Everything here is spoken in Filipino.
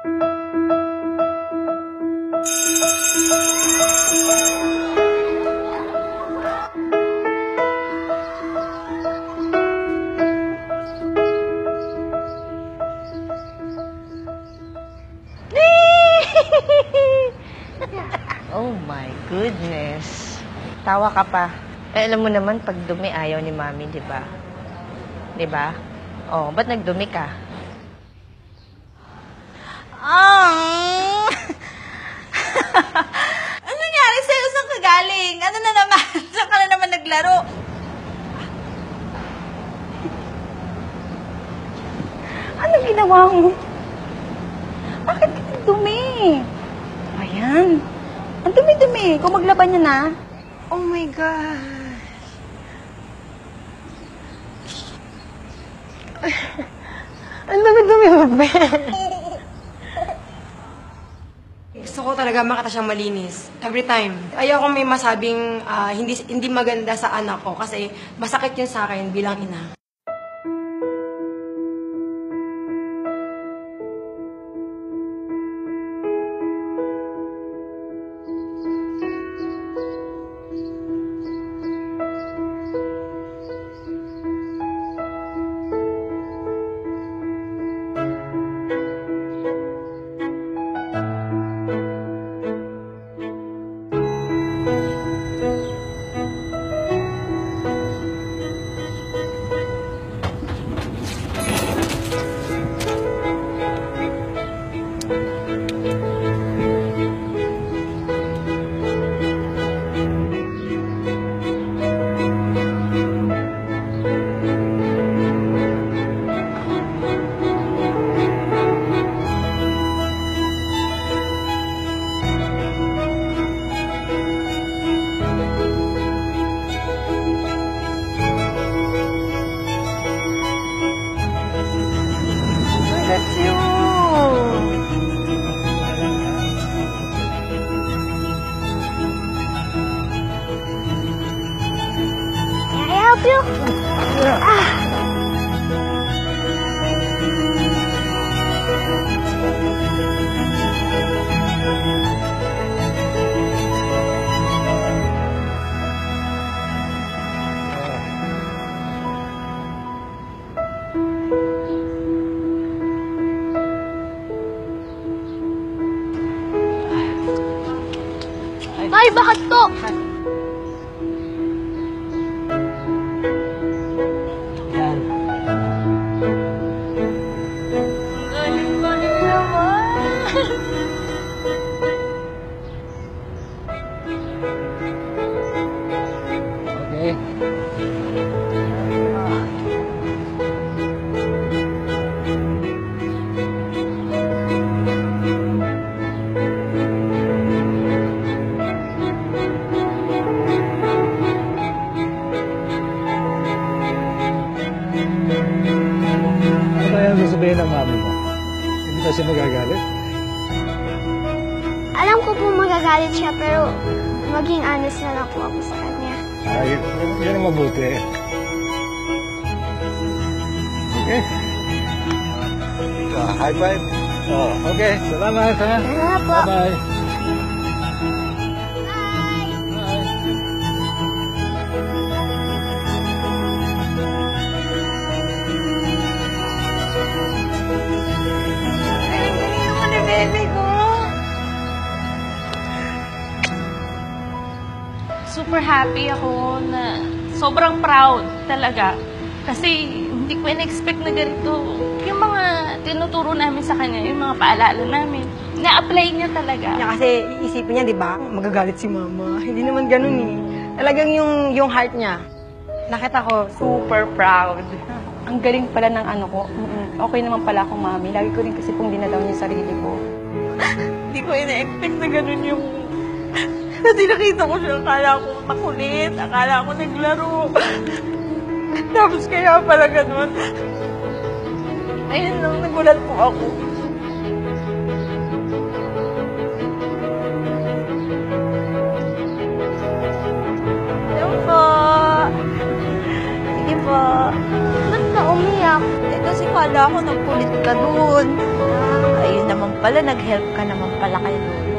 Oh my goodness. Tawa ka pa. Eh, alam mo naman, pag dumi, ayaw ni Mami, di ba? Di ba? Oh, ba't nagdumi ka? Ano nangyari sa'yo? Saan ka galing? Ano na naman? Saan ka na naman naglaro? Anong ginawa mo? Bakit ka nagdumi? Ayan. Ang dumi-dumi. Kung maglaban niya na. Oh my God. Ang dumi-dumi mo, be. Gusto ko talaga makita siyang malinis. Every time. Ayoko may masabing hindi maganda sa anak ko kasi masakit yun sa akin bilang ina. Ay, bakit to? Yan. Galing-galing naman. Okay. Ano sasabihin ng mami mo? Hindi ba siya magagalit? Alam ko po magagalit siya, pero maging honest na lang po ako sa kanya. Ay, yun ang mabuti. Okay? High five? Oh, okay. Salamat, ha? Salamat po. Bye-bye. Baby ko. Super happy ako na sobrang proud talaga. Kasi hindi ko in-expect na ganito. Yung mga tinuturo namin sa kanya, yung mga paalala namin, na-apply niya talaga. Kasi iisipin niya, di ba, magagalit si mama. Hindi naman ganun eh. Talagang yung heart niya. Nakita ko, super proud. Ang galing pala ng ano ko. Okay naman pala akong mami. Lagi ko rin kasi pong dinadaw niya sarili ko. Hindi ko ina-expect na ganun yung... Kasi nakita ko siya, akala ko makulit, akala ko naglaro. Tapos kaya pala ganun. Ayun lang, nagulat po ako. Hello po. Sige po. Ba't ka umiyak? Eh kasi kala ko nagkulit ka dun. Ayun naman pala, nag-help ka naman pala kay Lolo.